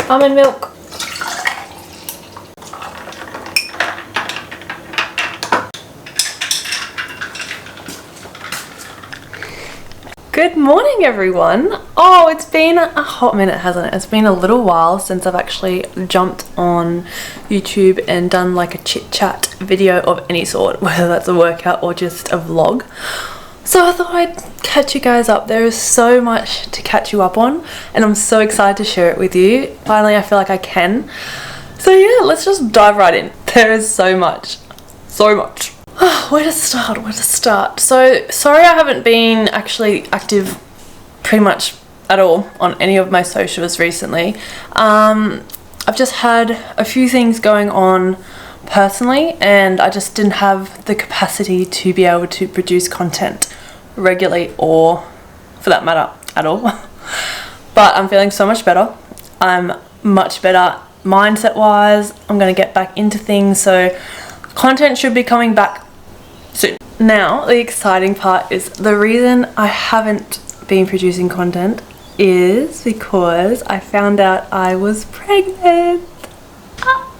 Almond milk. Good morning, everyone. Oh, it's been a hot minute, hasn't it? It's been a little while since I've actually jumped on YouTube and done like a chit chat video of any sort, whether that's a workout or just a vlog. So I thought I'd catch you guys up. There is so much to catch you up on and I'm so excited to share it with you. Finally, I feel like I can. So yeah, let's just dive right in. There is so much. Where to start? So sorry I haven't been actually active pretty much at all on any of my socials recently. I've just had a few things going on personally and I just didn't have the capacity to be able to produce content regularly or for that matter at all. But I'm feeling so much better. I'm much better mindset wise. I'm going to get back into things, so content should be coming back soon. Now the exciting part is the reason I haven't been producing content is because I found out I was pregnant.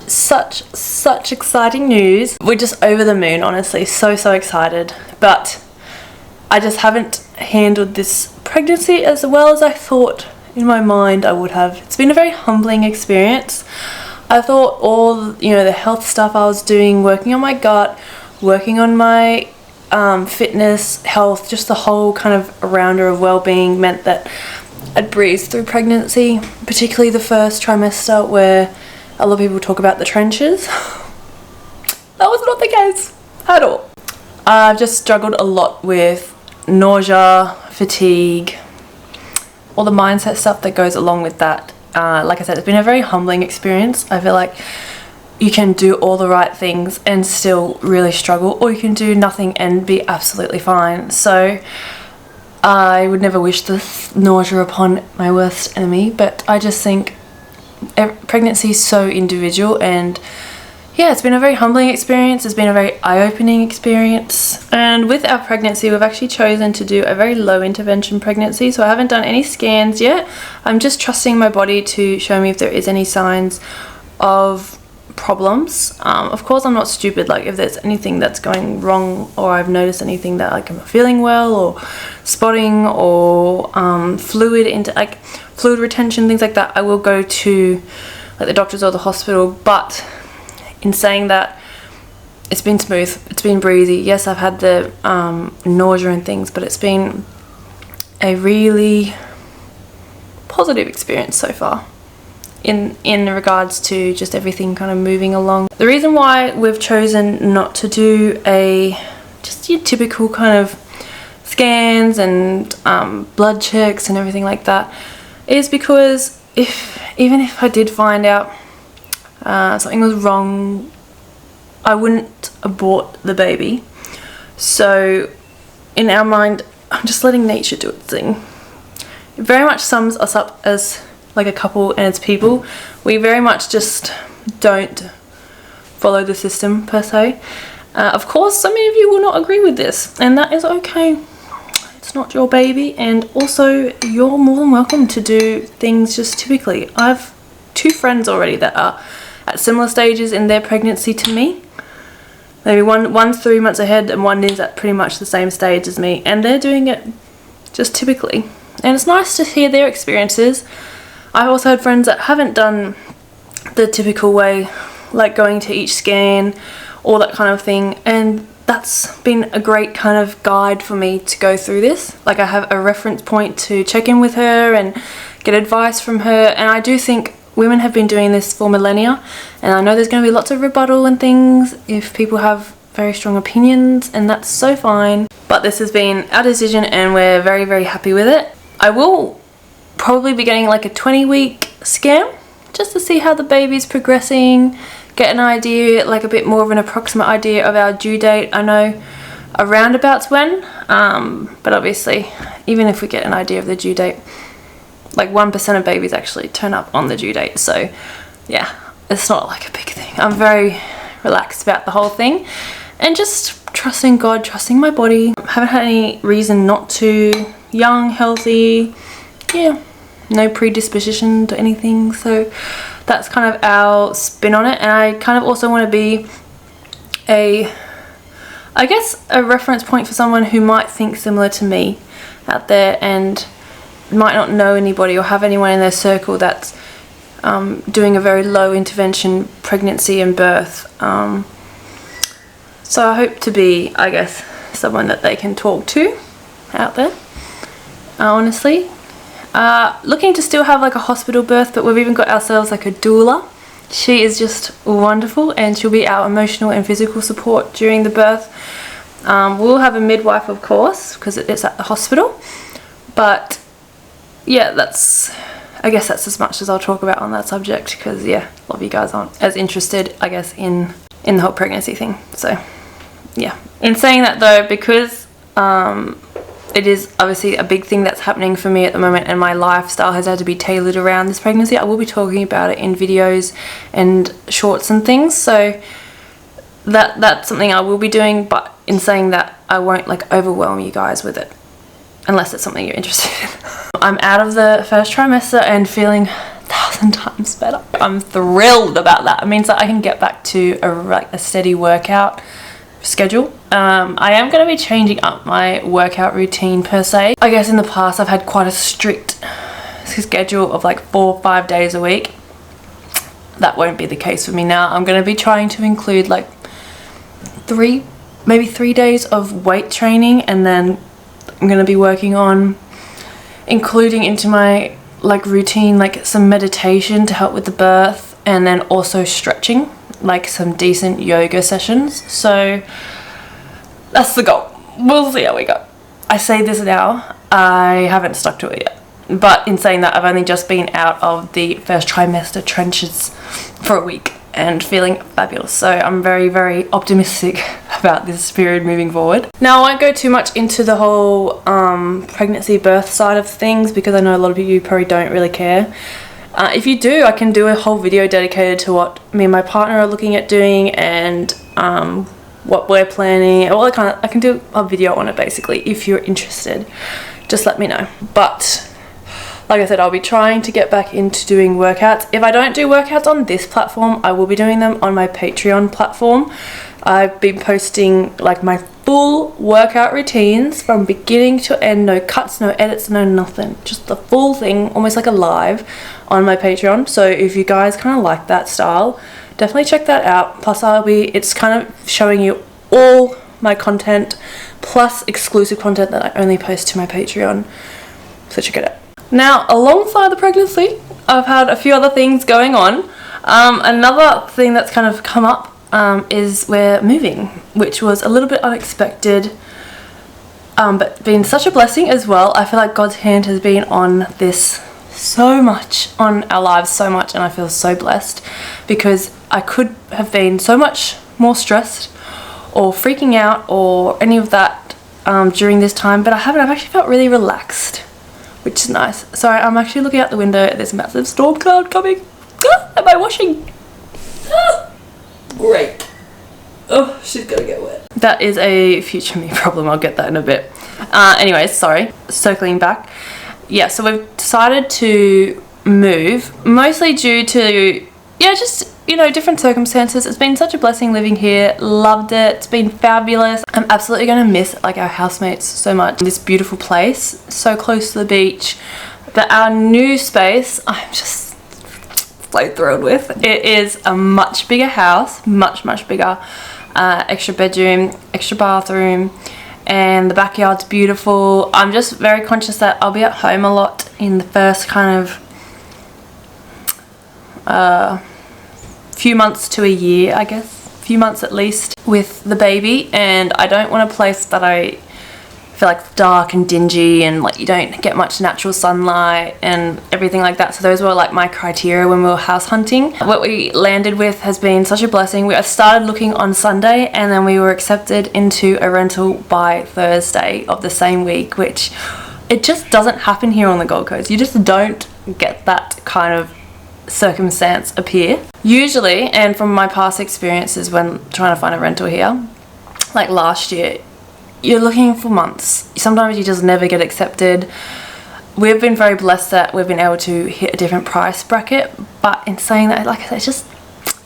Such exciting news. We're just over the moon, honestly. So excited, but I just haven't handled this pregnancy as well as I thought in my mind I would have. It's been a very humbling experience. I thought all, the health stuff I was doing, working on my gut, working on my fitness, health, just the whole kind of rounder of well-being meant that I'd breeze through pregnancy, particularly the first trimester where a lot of people talk about the trenches. That was not the case at all. I've just struggled a lot with nausea, fatigue, all the mindset stuff that goes along with that. Like I said, it's been a very humbling experience. I feel like you can do all the right things and still really struggle, or you can do nothing and be absolutely fine. So I would never wish this nausea upon my worst enemy, but I just think pregnancy is so individual, and yeah, it's been a very humbling experience. It's been a very eye-opening experience. And with our pregnancy, we've actually chosen to do a very low intervention pregnancy. So I haven't done any scans yet. I'm just trusting my body to show me if there is any signs of problems. Of course, I'm not stupid. Like if there's anything that's going wrong, or I've noticed anything that like I'm not feeling well, or spotting, or fluid retention, things like that, I will go to like the doctors or the hospital. But in saying that, it's been smooth, it's been breezy. Yes, I've had the nausea and things, but it's been a really positive experience so far in regards to just everything kind of moving along. The reason why we've chosen not to do just your typical kind of scans and blood checks and everything like that is because even if I did find out something was wrong, I wouldn't abort the baby. So in our mind, I'm just letting nature do its thing. It very much sums us up as like a couple and its people. We very much just don't follow the system per se. Of course, some of you will not agree with this, and that is okay. It's not your baby, and also you're more than welcome to do things just typically. I have 2 friends already that are at similar stages in their pregnancy to me. Maybe one's 3 months ahead and one is at pretty much the same stage as me, and they're doing it just typically. And it's nice to hear their experiences. I've also had friends that haven't done the typical way, like going to each scan, all that kind of thing, and that's been a great kind of guide for me to go through this. Like I have a reference point to check in with her and get advice from her, and I do think women have been doing this for millennia, and I know there's going to be lots of rebuttal and things if people have very strong opinions, and that's so fine. But this has been our decision and we're very happy with it. I will probably be getting like a 20-week scan just to see how the baby's progressing, get an idea, like a bit more of an approximate idea of our due date. I know around about when, but obviously even if we get an idea of the due date, like 1% of babies actually turn up on the due date. So yeah, it's not like a big thing. I'm very relaxed about the whole thing and just trusting God, trusting my body. I haven't had any reason not to. Young, healthy, yeah, no predisposition to anything. So that's kind of our spin on it. And I kind of also want to be I guess a reference point for someone who might think similar to me out there and might not know anybody or have anyone in their circle that's doing a very low intervention pregnancy and birth. So I hope to be, I guess, someone that they can talk to out there, honestly. Looking to still have like a hospital birth, but we've even got ourselves like a doula. She is just wonderful, and she'll be our emotional and physical support during the birth. We'll have a midwife, of course, because it's at the hospital. But yeah, I guess that's as much as I'll talk about on that subject, because yeah, a lot of you guys aren't as interested, I guess, in the whole pregnancy thing. So yeah. In saying that though, because it is obviously a big thing that's happening for me at the moment, and my lifestyle has had to be tailored around this pregnancy, I will be talking about it in videos and shorts and things. So that's something I will be doing, but in saying that, I won't like overwhelm you guys with it unless it's something you're interested in. I'm out of the first trimester and feeling 1,000 times better. I'm thrilled about that. It means that I can get back to a steady workout schedule. I am going to be changing up my workout routine per se. I guess in the past I've had quite a strict schedule of like 4 or 5 days a week. That won't be the case for me now. I'm going to be trying to include like maybe 3 days of weight training, and then I'm going to be working on including into my like routine like some meditation to help with the birth, and then also stretching, like some decent yoga sessions. So that's the goal. We'll see how we go. I say this now, I haven't stuck to it yet, but in saying that, I've only just been out of the first trimester trenches for a week and feeling fabulous. So I'm very, very optimistic about this period moving forward. Now, I won't go too much into the whole pregnancy birth side of things, because I know a lot of you probably don't really care. If you do, I can do a whole video dedicated to what me and my partner are looking at doing, and what we're planning. All that I can do a video on it basically. If you're interested, just let me know. But like I said, I'll be trying to get back into doing workouts. If I don't do workouts on this platform, I will be doing them on my Patreon platform. I've been posting like my full workout routines from beginning to end, no cuts, no edits, no nothing, just the full thing, almost like a live on my Patreon. So if you guys kind of like that style, definitely check that out. Plus it's kind of showing you all my content plus exclusive content that I only post to my Patreon, so check it out. Now, alongside the pregnancy, I've had a few other things going on. Another thing that's kind of come up is we're moving, which was a little bit unexpected, but been such a blessing as well. I feel like God's hand has been on this so much, on our lives so much, and I feel so blessed, because I could have been so much more stressed or freaking out or any of that during this time, but I haven't. I've actually felt really relaxed, which is nice. So I'm actually looking out the window at this massive storm cloud coming. Am I washing? Great. Oh, she's gonna get wet. That is a future me problem. I'll get that in a bit. Anyways, sorry. Circling back. Yeah, so we've decided to move, mostly due to, just, different circumstances. It's been such a blessing living here. Loved it. It's been fabulous. I'm absolutely going to miss like our housemates so much. This beautiful place, so close to the beach. But our new space, I'm just so thrilled with. It is a much bigger house, much bigger. Extra bedroom, extra bathroom, and the backyard's beautiful. I'm just very conscious that I'll be at home a lot in the first kind of few months to a year, I guess, few months at least, with the baby, and I don't want a place that I feel like dark and dingy and like you don't get much natural sunlight and everything like that. So those were like my criteria when we were house hunting. What we landed with has been such a blessing. We started looking on Sunday, and then we were accepted into a rental by Thursday of the same week, which it just doesn't happen here on the Gold Coast. You just don't get that kind of circumstance appear usually. And from my past experiences when trying to find a rental here, like last year, you're looking for months. Sometimes you just never get accepted. we've been very blessed that we've been able to hit a different price bracket, but in saying that, like I said,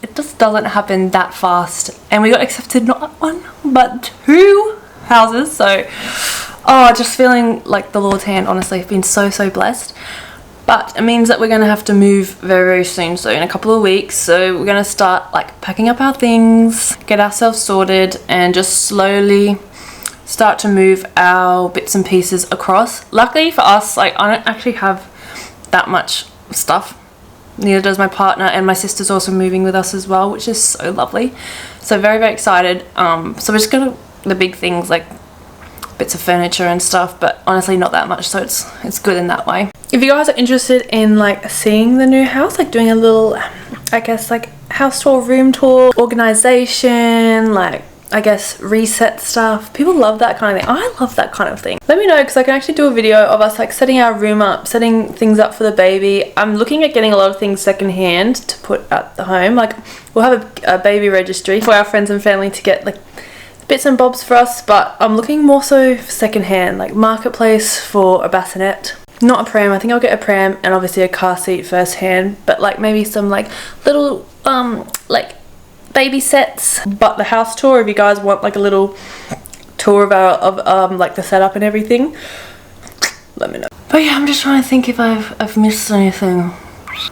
it just doesn't happen that fast. And we got accepted not one but 2 houses, so just feeling like the Lord's hand. Honestly, I've been so blessed. But it means that we're going to have to move very soon, so in a couple of weeks. So we're going to start like packing up our things, get ourselves sorted, and just slowly start to move our bits and pieces across. Luckily for us, like I don't actually have that much stuff. Neither does my partner, and my sister's also moving with us as well, which is so lovely. So very excited. So we're just gonna the big things like bits of furniture and stuff, but honestly not that much, so it's good in that way. If you guys are interested in like seeing the new house, like doing a little, I guess, like house tour, room tour, organization, like I guess reset stuff, people love that kind of thing. I love that kind of thing. Let me know, because I can actually do a video of us like setting our room up, setting things up for the baby. I'm looking at getting a lot of things secondhand to put at the home. Like we'll have a baby registry for our friends and family to get like bits and bobs for us, but I'm looking more so for secondhand, like marketplace for a bassinet. Not a pram. I think I'll get a pram, and obviously a car seat first hand, but like maybe some like little like baby sets. But the house tour, if you guys want like a little tour of like the setup and everything, let me know. But yeah, I'm just trying to think if I've missed anything.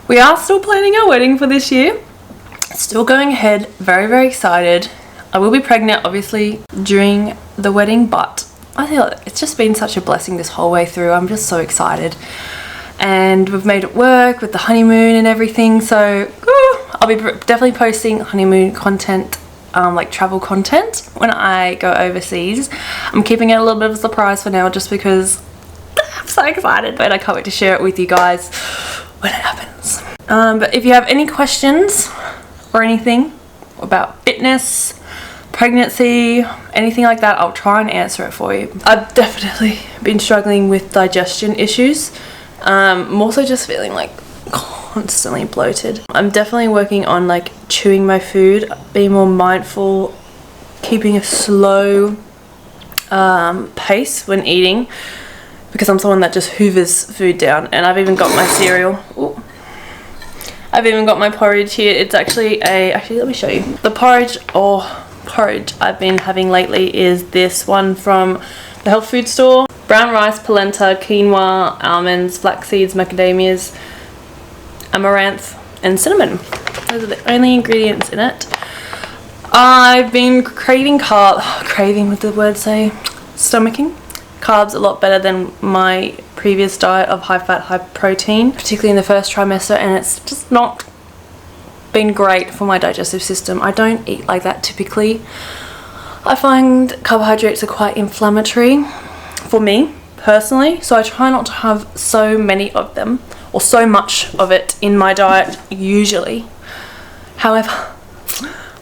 We are still planning our wedding for this year. It's still going ahead. Very excited. I will be pregnant obviously during the wedding, but I feel like it's just been such a blessing this whole way through. I'm just so excited, and we've made it work with the honeymoon and everything. So I'll be definitely posting honeymoon content, like travel content, when I go overseas. I'm keeping it a little bit of a surprise for now, just because I'm so excited, but I can't wait to share it with you guys when it happens. But if you have any questions or anything about fitness, pregnancy, anything like that, I'll try and answer it for you. I've definitely been struggling with digestion issues. I'm also just feeling like constantly bloated. I'm definitely working on like chewing my food, being more mindful, keeping a slow pace when eating, because I'm someone that just hoovers food down. And I've even got my cereal. Ooh. I've even got my porridge here. It's actually actually let me show you. The porridge I've been having lately is this one from the health food store. Brown rice, polenta, quinoa, almonds, flax seeds, macadamias, amaranth, and cinnamon. Those are the only ingredients in it. I've been craving with the word say, stomaching carbs a lot better than my previous diet of high fat, high protein, particularly in the first trimester, and it's just not been great for my digestive system. I don't eat like that typically. I find carbohydrates are quite inflammatory for me personally, so I try not to have so many of them or so much of it in my diet usually. However,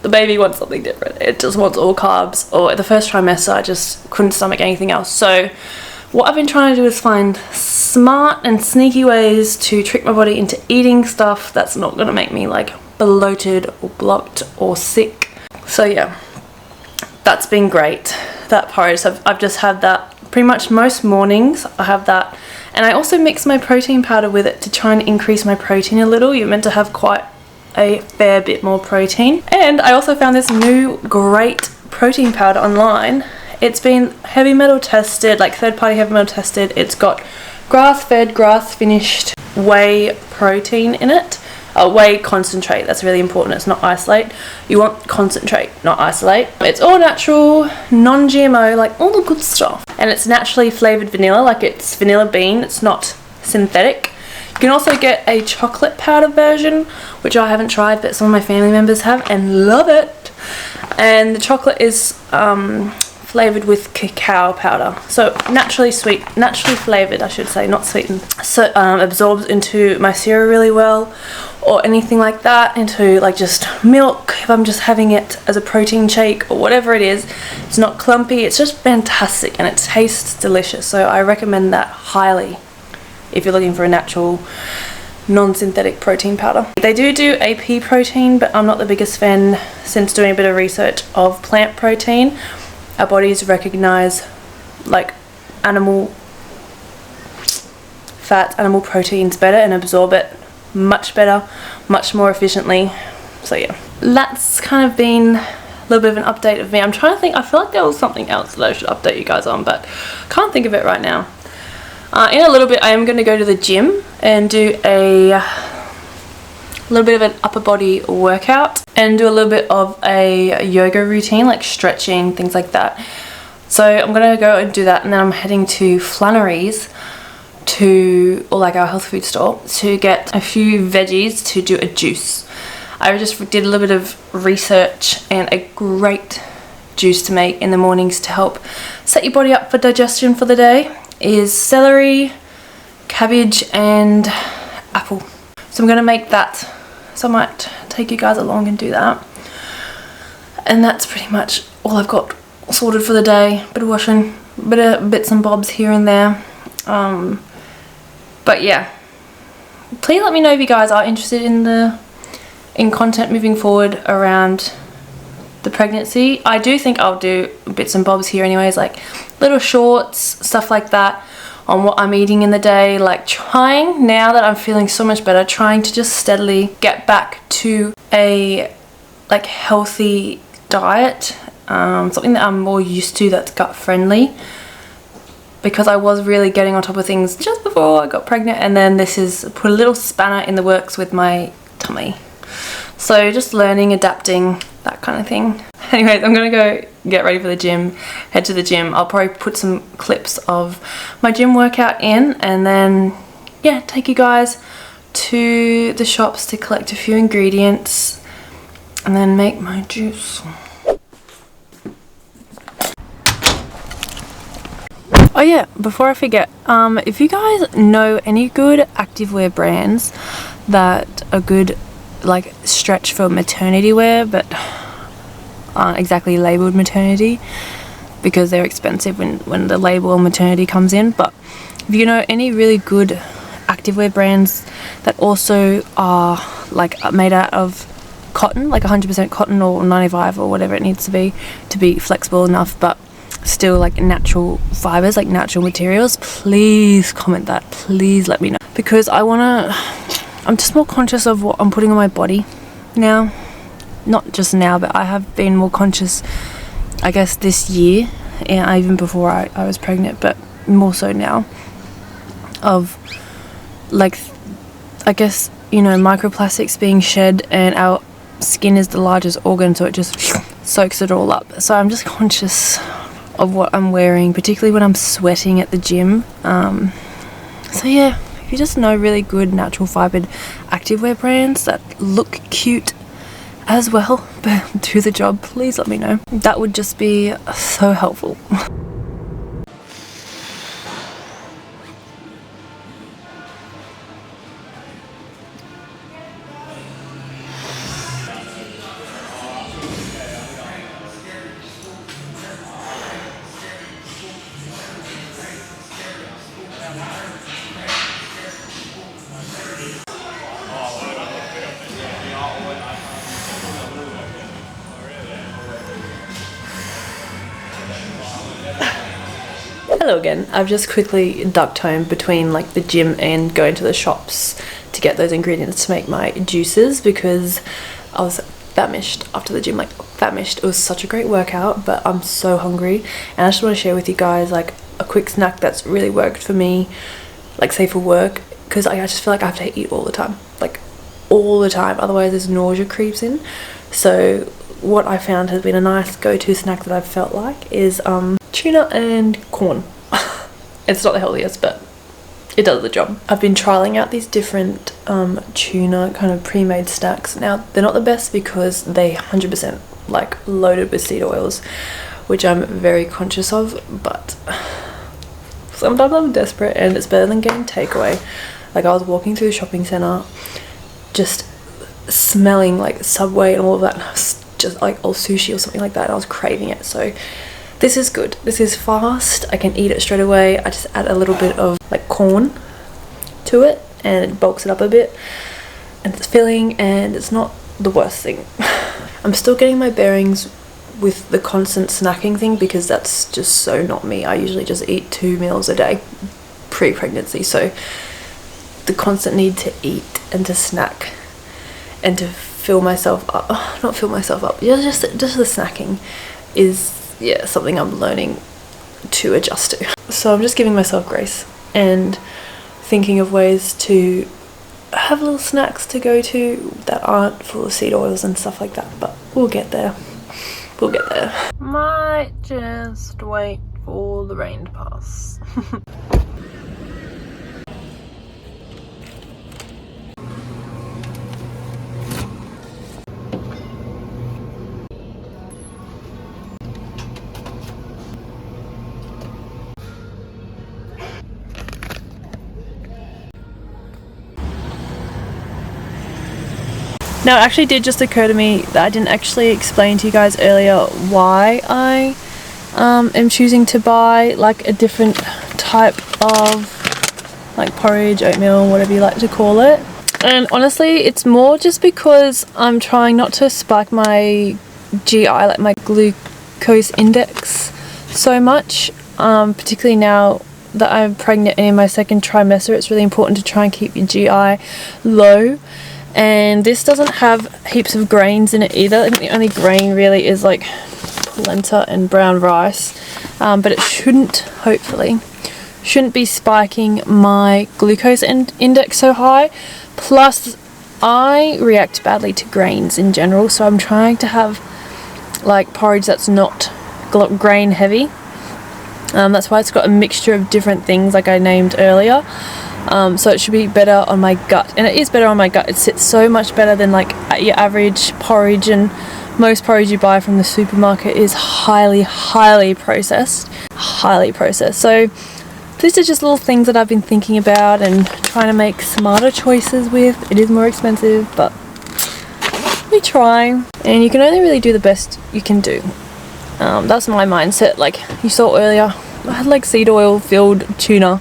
the baby wants something different. It just wants all carbs, or the first trimester I just couldn't stomach anything else. So what I've been trying to do is find smart and sneaky ways to trick my body into eating stuff that's not going to make me like bloated or blocked or sick. So yeah, that's been great. That porridge, I've just had that pretty much most mornings. I have that, and I also mix my protein powder with it to try and increase my protein a little. You're meant to have quite a fair bit more protein. And I also found this new great protein powder online. It's been heavy metal tested, like third-party heavy metal tested. It's got grass-fed, grass-finished whey protein in it. Whey concentrate, that's really important. It's not isolate. You want concentrate, not isolate. It's all natural, non-GMO, like all the good stuff. And it's naturally flavored vanilla, like it's vanilla bean. It's not synthetic. You can also get a chocolate powder version, which I haven't tried, but some of my family members have and love it. And the chocolate is flavored with cacao powder, so naturally sweet, naturally flavored, I should say, not sweetened. So absorbs into my cereal really well, or anything like that, into like just milk if I'm just having it as a protein shake or whatever it is. It's not clumpy, it's just fantastic, and it tastes delicious. So I recommend that highly if you're looking for a natural non-synthetic protein powder. They do a pea protein, but I'm not the biggest fan. Since doing a bit of research of plant protein, our bodies recognize like animal fats, animal proteins better and absorb it much better, much more efficiently. So yeah, that's kind of been a little bit of an update of me. I'm trying to think, I feel like there was something else that I should update you guys on, but can't think of it right now. In a little bit I am going to go to the gym and do a little bit of an upper body workout and do a little bit of a yoga routine, like stretching, things like that. So I'm gonna go and do that, and then I'm heading to Flannery's, or like our health food store, to get a few veggies to do a juice. I just did a little bit of research, and a great juice to make in the mornings to help set your body up for digestion for the day is celery, cabbage and apple. So I'm gonna make that. So I might take you guys along and do that. And that's pretty much all I've got sorted for the day. Bit of washing, bits and bobs here and there. But yeah, please let me know if you guys are interested in content moving forward around the pregnancy. I do think I'll do bits and bobs here anyways, like little shorts, stuff like that, on what I'm eating in the day, like trying, now that I'm feeling so much better, trying to just steadily get back to a like healthy diet, something that I'm more used to that's gut friendly, because I was really getting on top of things just before I got pregnant, and then this has put a little spanner in the works with my tummy. So just learning, adapting, that kind of thing. Anyways, I'm gonna go get ready for the gym, head to the gym. I'll probably put some clips of my gym workout in, and then yeah, take you guys to the shops to collect a few ingredients and then make my juice. Oh yeah, before I forget, if you guys know any good activewear brands that are good, like stretch for maternity wear but aren't exactly labelled maternity, because they're expensive when the label maternity comes in, but if you know any really good activewear brands that also are like made out of cotton, like 100% cotton or 95 or whatever it needs to be flexible enough but still like natural fibers, like natural materials, please comment that, please let me know, because I'm just more conscious of what I'm putting on my body now. Not just now, but I have been more conscious, I guess, this year, and even before I was pregnant, but more so now, of like, I guess, you know, microplastics being shed, and our skin is the largest organ, so it just soaks it all up. So I'm just conscious of what I'm wearing, particularly when I'm sweating at the gym. So yeah, if you just know really good natural fibered activewear brands that look cute as well but do the job, please let me know. That would just be so helpful. Hello again. I've just quickly ducked home between like the gym and going to the shops to get those ingredients to make my juices, because I was famished after the gym, like famished. It was such a great workout, but I'm so hungry, and I just want to share with you guys like a quick snack that's really worked for me, like say for work, because I just feel like I have to eat all the time, like all the time, otherwise this nausea creeps in. So what I found has been a nice go-to snack that I've felt like is tuna and corn. It's not the healthiest, but it does the job. I've been trialing out these different tuna kind of pre-made snacks. Now they're not the best because they 100% like loaded with seed oils, which I'm very conscious of, but sometimes I'm desperate and it's better than getting takeaway. Like I was walking through the shopping centre just smelling like Subway and all of that, and I was just like all sushi or something like that, and I was craving it. So this is good. This is fast. I can eat it straight away. I just add a little bit of like corn to it and it bulks it up a bit, and it's filling and it's not the worst thing. I'm still getting my bearings with the constant snacking thing because that's just so not me. I usually just eat 2 meals a day pre-pregnancy, so the constant need to eat and to snack and to fill myself up, not fill myself up, just the snacking is something I'm learning to adjust to. So I'm just giving myself grace and thinking of ways to have little snacks to go to that aren't full of seed oils and stuff like that, but we'll get there. We'll get there. Might just wait for the rain to pass. Now, it actually did just occur to me that I didn't actually explain to you guys earlier why I am choosing to buy like a different type of like porridge, oatmeal, whatever you like to call it. And honestly, it's more just because I'm trying not to spike my GI, like my glucose index so much, particularly now that I'm pregnant and in my second trimester. It's really important to try and keep your GI low. And this doesn't have heaps of grains in it either. I think the only grain really is like polenta and brown rice, but it hopefully shouldn't be spiking my glucose index so high. Plus I react badly to grains in general, so I'm trying to have like porridge that's not grain heavy. That's why it's got a mixture of different things like I named earlier. So it should be better on my gut, and it is better on my gut. It sits so much better than like your average porridge, and most porridge you buy from the supermarket is highly processed. So these are just little things that I've been thinking about and trying to make smarter choices with. It is more expensive, but we try, and you can only really do the best you can do. That's my mindset. Like you saw earlier, I had like seed oil filled tuna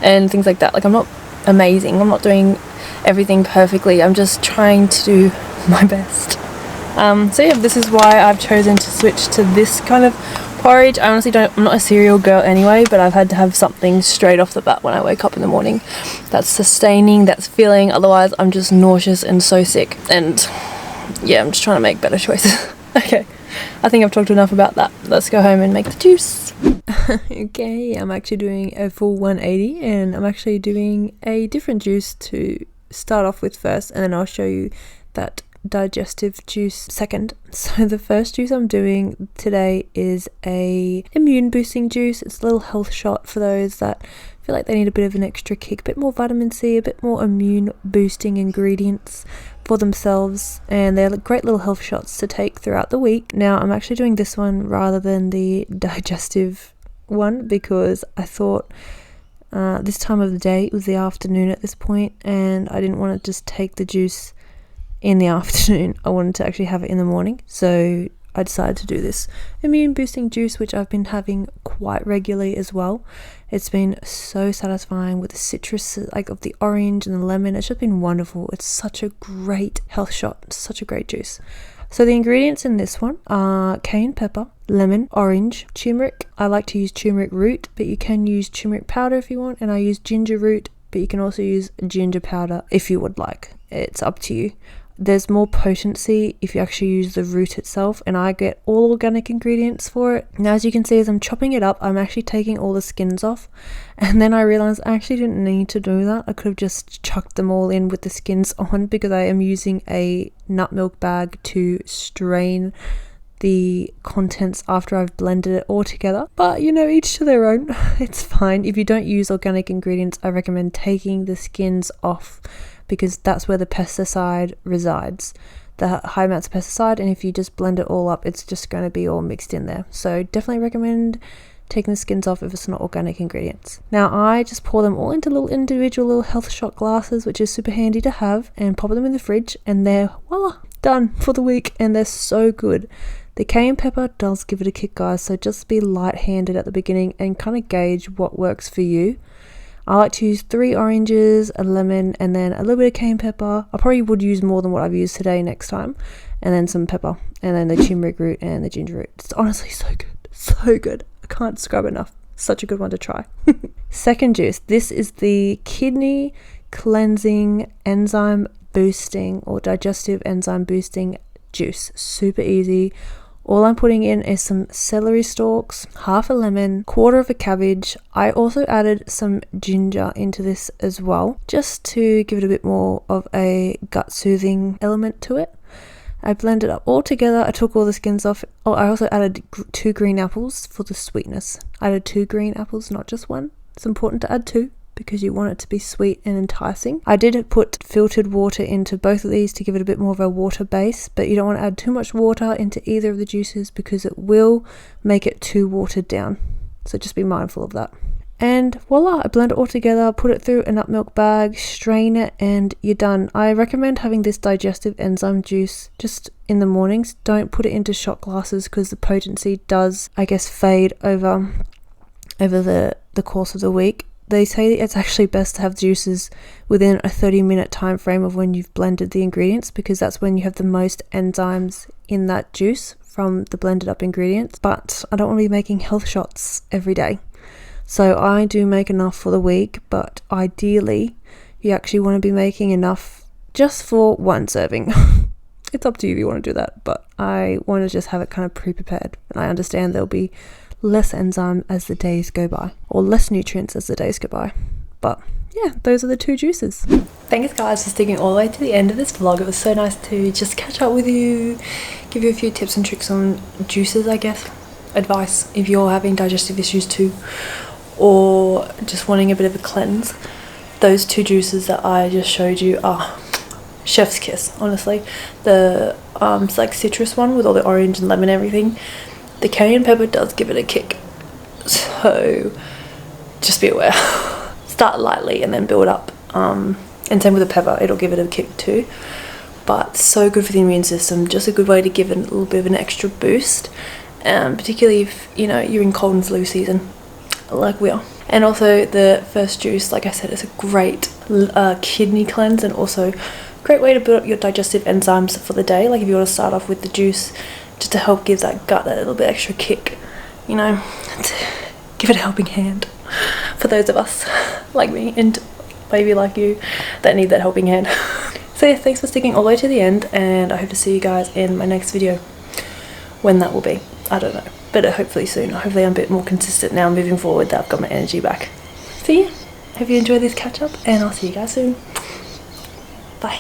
and things like that. Like I'm not amazing, I'm not doing everything perfectly, I'm just trying to do my best. So yeah, this is why I've chosen to switch to this kind of porridge. I honestly I'm not a cereal girl anyway, but I've had to have something straight off the bat when I wake up in the morning that's sustaining, that's filling, otherwise I'm just nauseous and so sick. And yeah, I'm just trying to make better choices. Okay, I think I've talked enough about that. Let's go home and make the juice. Okay, I'm actually doing a full 180, and I'm actually doing a different juice to start off with first, and then I'll show you that digestive juice second. So the first juice I'm doing today is a immune boosting juice. It's a little health shot for those that feel like they need a bit of an extra kick, a bit more vitamin C, a bit more immune boosting ingredients for themselves, and they're great little health shots to take throughout the week. Now I'm actually doing this one rather than the digestive one because I thought this time of the day, it was the afternoon at this point, and I didn't want to just take the juice in the afternoon. I wanted to actually have it in the morning, so I decided to do this immune boosting juice, which I've been having quite regularly as well. It's been so satisfying with the citrus, like of the orange and the lemon. It's just been wonderful. It's such a great health shot, it's such a great juice. So the ingredients in this one are cayenne pepper, lemon, orange, turmeric. I like to use turmeric root, but you can use turmeric powder if you want, and I use ginger root, but you can also use ginger powder if you would like. It's up to you. There's more potency if you actually use the root itself, and I get all organic ingredients for it. Now, as you can see, as I'm chopping it up, I'm actually taking all the skins off, and then I realized I actually didn't need to do that. I could have just chucked them all in with the skins on, because I am using a nut milk bag to strain the contents after I've blended it all together. But you know, each to their own. It's fine. If you don't use organic ingredients, I recommend taking the skins off, because that's where the pesticide resides, the high amounts of pesticide, and if you just blend it all up, it's just going to be all mixed in there. So definitely recommend taking the skins off if it's not organic ingredients. Now I just pour them all into little individual little health shot glasses, which is super handy to have, and pop them in the fridge, and they're voila, done for the week, and they're so good. The cayenne pepper does give it a kick, guys, so just be light-handed at the beginning and kind of gauge what works for you. I like to use 3 oranges, a lemon, and then a little bit of cayenne pepper. I probably would use more than what I've used today next time. And then some pepper, and then the turmeric root and the ginger root. It's honestly so good. So good. I can't describe it enough. Such a good one to try. Second juice. This is the kidney cleansing, enzyme boosting or digestive enzyme boosting juice. Super easy. All I'm putting in is some celery stalks, half a lemon, quarter of a cabbage. I also added some ginger into this as well, just to give it a bit more of a gut soothing element to it. I blended it up all together. I took all the skins off. Oh, I also added 2 green apples for the sweetness. I added 2 green apples, not just 1. It's important to add 2 because you want it to be sweet and enticing. I did put filtered water into both of these to give it a bit more of a water base, but you don't want to add too much water into either of the juices because it will make it too watered down. So just be mindful of that. And voila, I blend it all together, put it through a nut milk bag, strain it, and you're done. I recommend having this digestive enzyme juice just in the mornings. Don't put it into shot glasses because the potency does, I guess, fade over the course of the week. They say that it's actually best to have juices within a 30-minute time frame of when you've blended the ingredients, because that's when you have the most enzymes in that juice from the blended up ingredients. But I don't want to be making health shots every day. So I do make enough for the week, but ideally you actually want to be making enough just for 1 serving. It's up to you if you want to do that, but I want to just have it kind of pre-prepared. And I understand there'll be less enzyme as the days go by, or less nutrients as the days go by. But yeah, those are the 2 juices. Thanks guys for sticking all the way to the end of this vlog. It was so nice to just catch up with you, give you a few tips and tricks on juices, I guess. Advice if you're having digestive issues too, or just wanting a bit of a cleanse. Those 2 juices that I just showed you are chef's kiss, honestly. The it's like citrus one with all the orange and lemon and everything. The cayenne pepper does give it a kick, so just be aware. Start lightly and then build up, and same with the pepper, it'll give it a kick too. But so good for the immune system, just a good way to give it a little bit of an extra boost, particularly if you know you're in cold and flu season like we are. And also the first juice, like I said, is a great kidney cleanse, and also great way to build up your digestive enzymes for the day. Like if you want to start off with the juice just to help give that gut that little bit extra kick, you know, to give it a helping hand for those of us like me and maybe like you that need that helping hand. So yeah, thanks for sticking all the way to the end, and I hope to see you guys in my next video. When that will be, I don't know, but hopefully soon. Hopefully I'm a bit more consistent now moving forward, that I've got my energy back. So yeah, hope you enjoyed this catch up, and I'll see you guys soon.